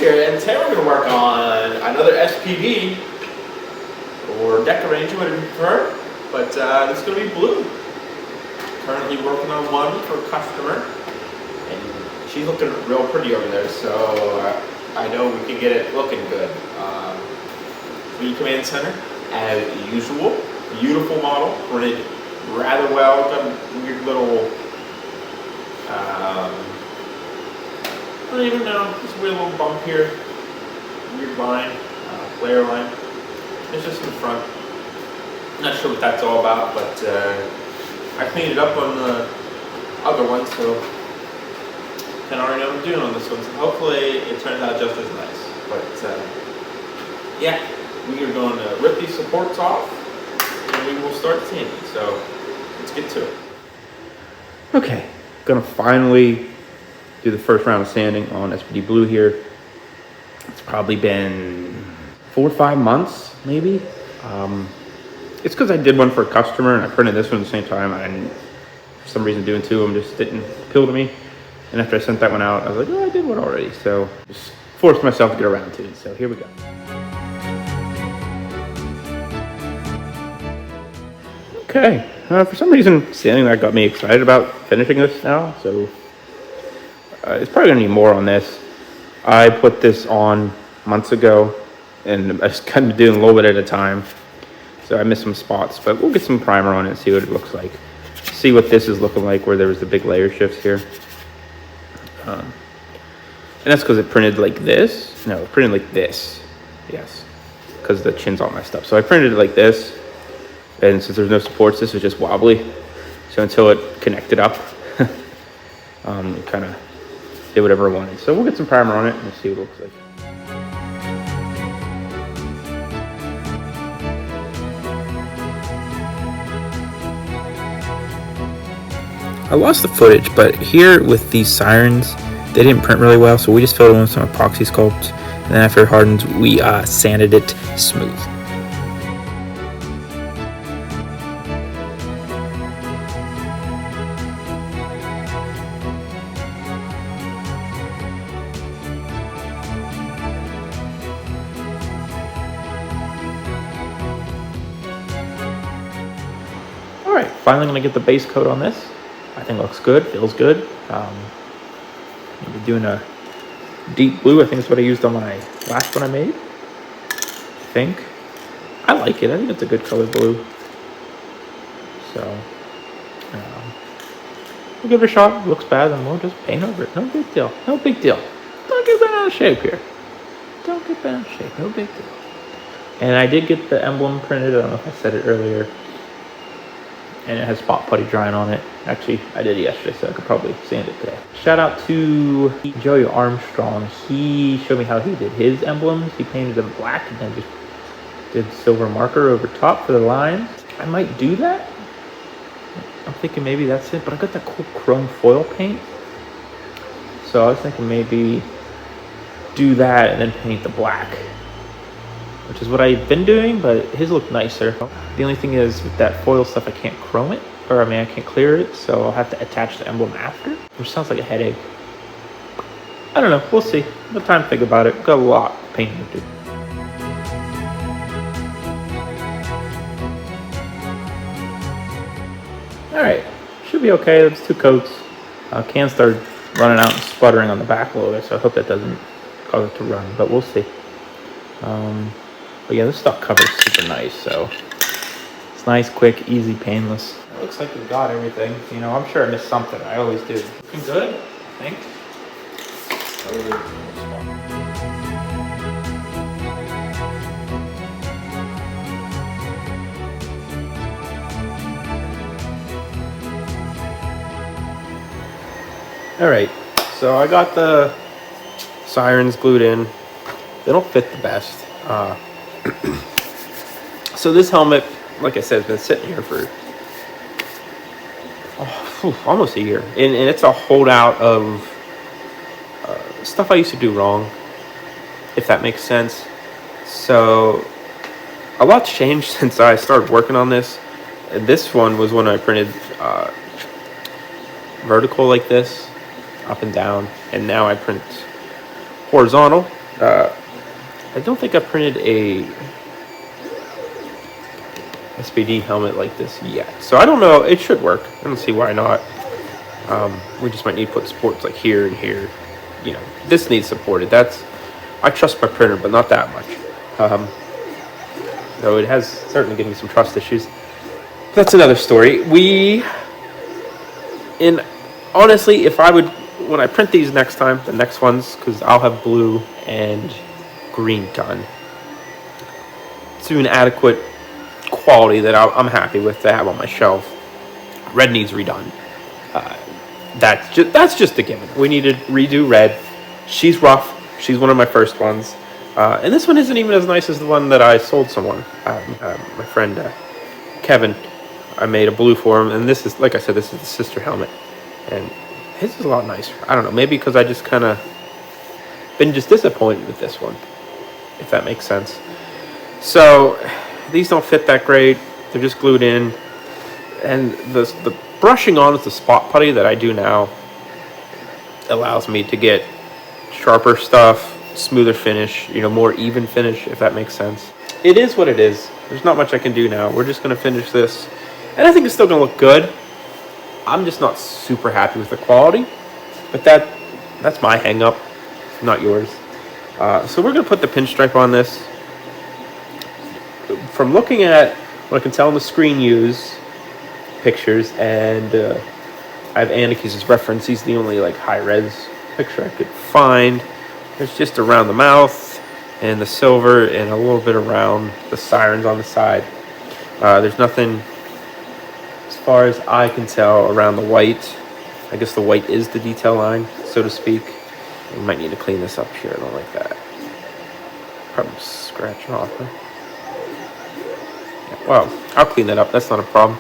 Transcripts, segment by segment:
here, and today we're going to work on another S.P.D. or deck arranger, whatever you prefer, but this is going to be blue. Currently working on one for a customer, and she's looking real pretty over there, so I know we can get it looking good. 3D command center, as usual. Beautiful model, printed rather well. Got a weird little, I don't even know, this weird little bump here. Weird line, flare line. It's just in the front. Not sure what that's all about, but I cleaned it up on the other one, so I already know what I'm doing on this one. So hopefully it turns out just as nice. But yeah, we are going to rip these supports off, and we will start sanding. So let's get to it. Okay, gonna finally do the first round of sanding on S.P.D blue here. It's probably been 4 or 5 months, maybe. It's because I did one for a customer and I printed this one at the same time, and for some reason doing two of them just didn't appeal to me. And after I sent that one out, I was like, oh, I did one already. So just forced myself to get around to it. So here we go. Okay, for some reason, sanding that got me excited about finishing this now. So it's probably gonna need more on this. I put this on months ago, and I just kind of doing a little bit at a time. So I missed some spots, but we'll get some primer on it and see what it looks like. See what this is looking like where there was the big layer shifts here. And that's because it printed like this. No, it printed like this. Yes, because the chin's all messed up. So I printed it like this. And since there's no supports, this was just wobbly. So until it connected up, it kind of did whatever it wanted. So we'll get some primer on it and see what it looks like. I lost the footage, but here with these sirens, they didn't print really well, so we just filled it in with some epoxy sculpt, and then after it hardens, we sanded it smooth. All right, finally gonna get the base coat on this. I think it looks good, feels good. Maybe doing a deep blue, I think is what I used on my last one I made. I think. I like it, I think it's a good color blue. So, we'll give it a shot. If it looks bad, then we'll just paint over it. No big deal, no big deal. Don't get bent out of shape here. Don't get bent out of shape, no big deal. And I did get the emblem printed, I don't know if I said it earlier. And it has spot putty drying on it. Actually, I did it yesterday, so I could probably sand it today. Shout out to Joey Armstrong. He showed me how he did his emblems. He painted them black and then just did silver marker over top for the lines. I might do that. I'm thinking maybe that's it, but I got that cool chrome foil paint. So I was thinking maybe do that and then paint the black, which is what I've been doing, but his look nicer. The only thing is with that foil stuff, I can't chrome it, or I mean, I can't clear it, so I'll have to attach the emblem after, which sounds like a headache. I don't know, we'll see. No time to think about it. Got a lot of painting to do. All right, should be okay. That's 2 coats. Can start running out and sputtering on the back a little bit, so I hope that doesn't cause it to run, but we'll see. But yeah, this stuff covers super nice, so it's nice, quick, easy, painless. It looks like we've got everything. You know, I'm sure I missed something. I always do. Looking good, I think. All right, so I got the sirens glued in. They don't fit the best. So this helmet, like I said, has been sitting here for almost a year, and it's a holdout of stuff I used to do wrong, if that makes sense. So a lot's changed since I started working on this. This one was when I printed vertical like this, up and down, and now I print horizontal. I don't think I printed a S.P.D helmet like this yet. So I don't know. It should work. I don't see why not. We just might need to put supports like here and here. You know, this needs supported. I trust my printer, but not that much. Though it has certainly given me some trust issues. That's another story. Honestly, if I would, when I print these next time, the next ones, because I'll have blue and green done to an adequate quality that I'm happy with to have on my shelf. Red needs redone. That's just a given. We need to redo red. She's rough. She's one of my first ones. And this one isn't even as nice as the one that I sold someone. My friend Kevin, I made a blue for him, and this is, like I said, this is the sister helmet. And his is a lot nicer. I don't know, maybe because I just kind of been just disappointed with this one, if that makes sense. So these don't fit that great. They're just glued in. And the brushing on with the spot putty that I do now allows me to get sharper stuff, smoother finish, more even finish, if that makes sense. It is what it is. There's not much I can do now. We're just going to finish this. And I think it's still going to look good. I'm just not super happy with the quality. But that's my hang up, not yours. So we're going to put the pinstripe on this. From looking at what I can tell on the screen use pictures, and I have Anarchy's reference. He's the only high-res picture I could find. There's just around the mouth and the silver and a little bit around the sirens on the side. There's nothing, as far as I can tell, around the white. I guess the white is the detail line, so to speak. We might need to clean this up here. I don't like that. Probably scratch off. Huh? Yeah, well, I'll clean that up. That's not a problem.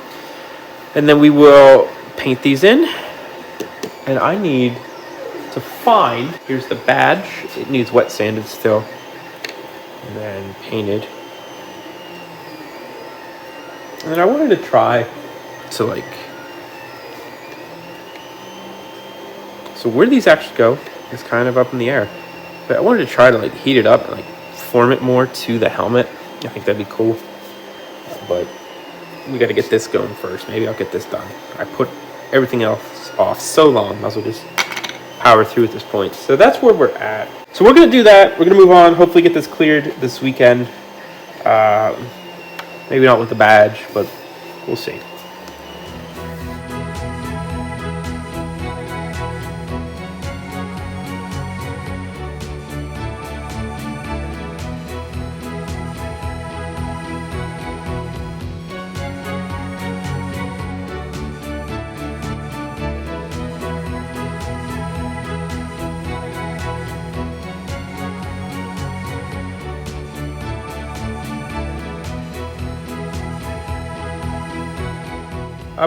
And then we will paint these in. And I need to find, here's the badge. It needs wet sanded still. And then painted. And then I wanted to try to so where these actually go is kind of up in the air. But I wanted to try to heat it up and form it more to the helmet. I think that'd be cool. But we got to get this going first. Maybe I'll get this done. I put everything else off so long. Might as well just power through at this point. So that's where we're at. So we're going to do that. We're going to move on. Hopefully get this cleared this weekend. Maybe not with the badge, but we'll see.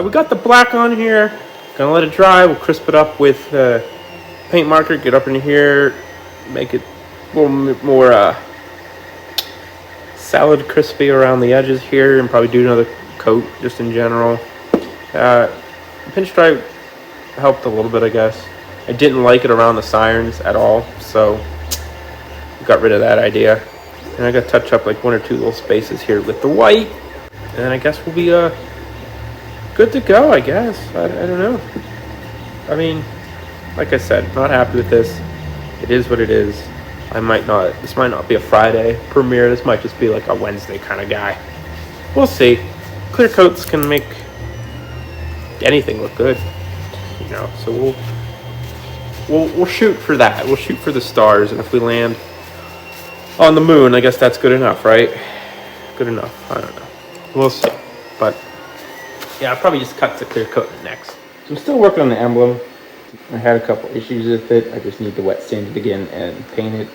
We got the black on here. Gonna let it dry. We'll crisp it up with paint marker. Get up in here, make it a little bit more salad crispy around the edges here, and probably do another coat just in general. Pinstripe helped a little bit, I guess. I didn't like it around the sirens at all, so got rid of that idea. And I got to touch up one or two little spaces here with the white, and then I guess we'll be good to go, I guess. I don't know. I mean, like I said, not happy with this. It is what it is. This might not be a Friday premiere. This might just be a Wednesday kind of guy. We'll see. Clear coats can make anything look good, so we'll shoot for that. We'll shoot for the stars, and if we land on the moon, I guess that's good enough, right? Good enough. I don't know. We'll see. But yeah, I'll probably just cut the clear coat next. So I'm still working on the emblem. I had a couple issues with it. I just need to wet sand it again and paint it.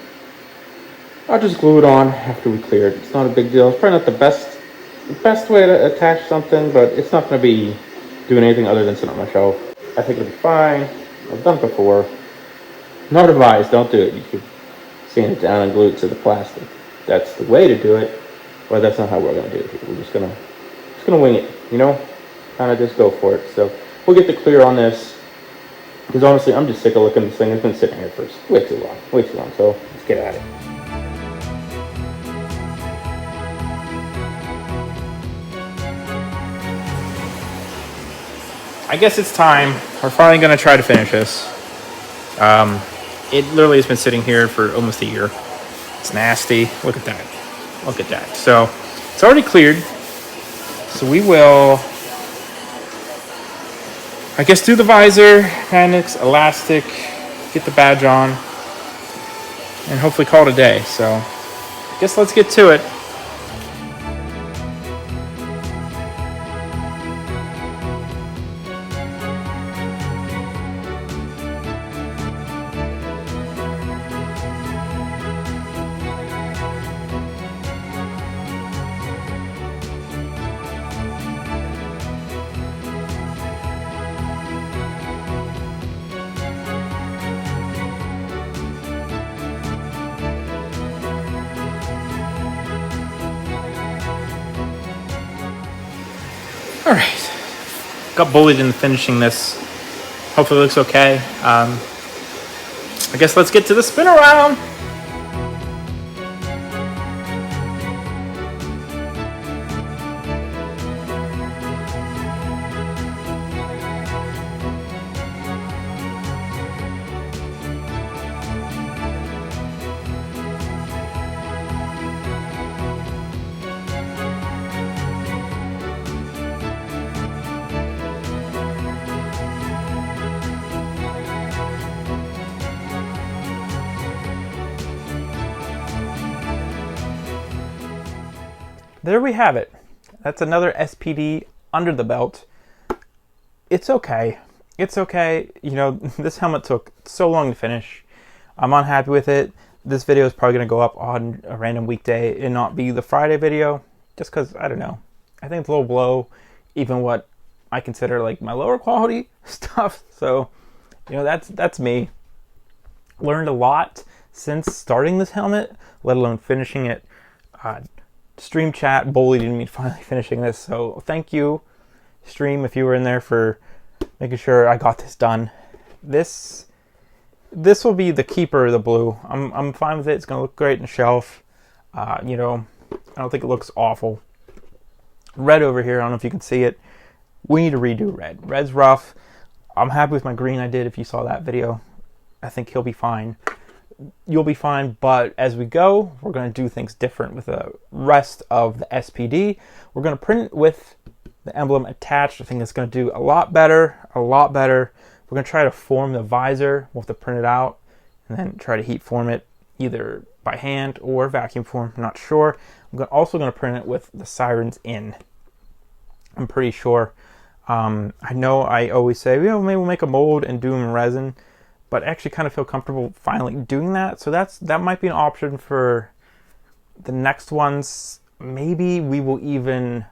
I'll just glue it on after we clear it. It's not a big deal. It's probably not the best way to attach something, but it's not going to be doing anything other than sitting on my shelf. I think it'll be fine. I've done it before. Not advised. Don't do it. You could sand it down and glue it to the plastic. That's the way to do it, but that's not how we're going to do it. We're just going to wing it, kind of just go for it. So we'll get the clear on this Because honestly, I'm just sick of looking at this thing. It's been sitting here for way too long. Way too long. So let's get at it. I guess it's time. We're finally going to try to finish this. It literally has been sitting here for almost a year. It's nasty. Look at that. Look at that. So it's already cleared. So we will, I guess, do the visor, magnets, elastic, get the badge on, and hopefully call it a day. So I guess let's get to it. All right, got bullied in finishing this. Hopefully it looks okay. I guess let's get to the spin around. There we have it. That's another S.P.D. under the belt. It's okay. It's okay. You know, this helmet took so long to finish. I'm unhappy with it. This video is probably going to go up on a random weekday and not be the Friday video. Just because, I don't know. I think it's a little below even what I consider like my lower quality stuff. So, you know, that's me. Learned a lot since starting this helmet, let alone finishing it. Stream chat bullied me finally finishing this, so thank you, stream, if you were in there, for making sure I got this done. This will be the keeper of the blue. I'm fine with it. It's gonna look great in the shelf. You know, I don't think it looks awful. Red over here, I don't know if you can see it. We need to redo red. Red's rough. I'm happy with my green I did. If you saw that video, I think he'll be fine. You'll be fine, but as we go, we're going to do things different with the rest of the S.P.D. We're going to print it with the emblem attached. I think it's going to do a lot better, a lot better. We're going to try to form the visor. We'll have to print it out and then try to heat form it either by hand or vacuum form. I'm not sure. I'm also going to print it with the sirens in. I'm pretty sure. I know I always say, you know, maybe we'll make a mold and do them in resin, but I actually kind of feel comfortable finally doing that. So that might be an option for the next ones. Maybe we will even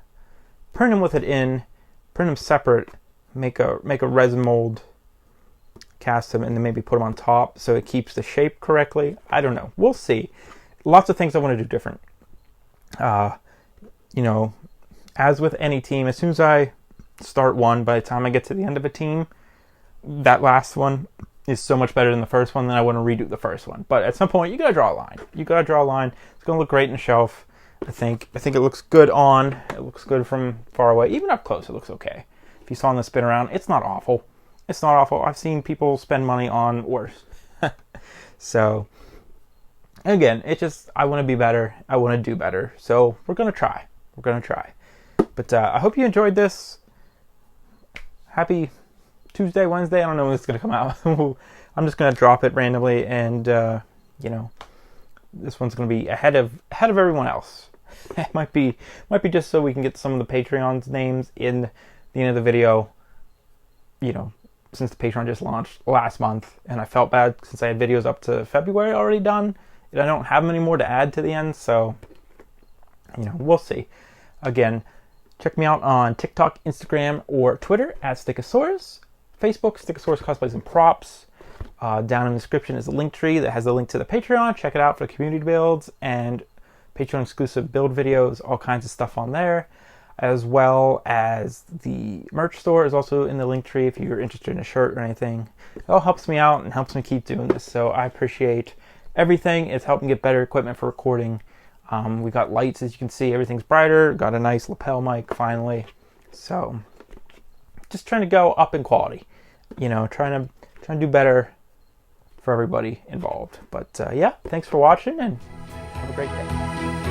print them with it in, print them separate, make a resin mold, cast them, and then maybe put them on top so it keeps the shape correctly. I don't know. We'll see. Lots of things I want to do different. You know, as with any team, as soon as I start one, by the time I get to the end of a team, that last one is so much better than the first one, then I want to redo the first one. But at some point, you gotta draw a line. You gotta draw a line. It's gonna look great in the shelf. I think it looks good on. It looks good from far away. Even up close, it looks okay. If you saw on the spin around, it's not awful. It's not awful. I've seen people spend money on worse. So, again, it's just, I want to be better. I want to do better. So we're gonna try. We're gonna try. But I hope you enjoyed this. Happy Tuesday, Wednesday, I don't know when it's going to come out. I'm just going to drop it randomly, and you know, this one's going to be ahead of everyone else. It might be just so we can get some of the Patreon's names in the end of the video. You know, since the Patreon just launched last month, and I felt bad since I had videos up to February already done, and I don't have many more to add to the end, so, you know, we'll see. Again, check me out on TikTok, Instagram, or Twitter at Stickosaurus. Facebook, Stickosaurus Cosplays and Props. Down in the description is a link tree that has a link to the Patreon. Check it out for community builds and Patreon exclusive build videos, all kinds of stuff on there. as well as the merch store is also in the link tree if you're interested in a shirt or anything. It all helps me out and helps me keep doing this, so I appreciate everything. It's helped me get better equipment for recording. We got lights, as you can see, everything's brighter. Got a nice lapel mic finally. So just trying to go up in quality, trying to do better for everybody involved. But yeah, thanks for watching and have a great day.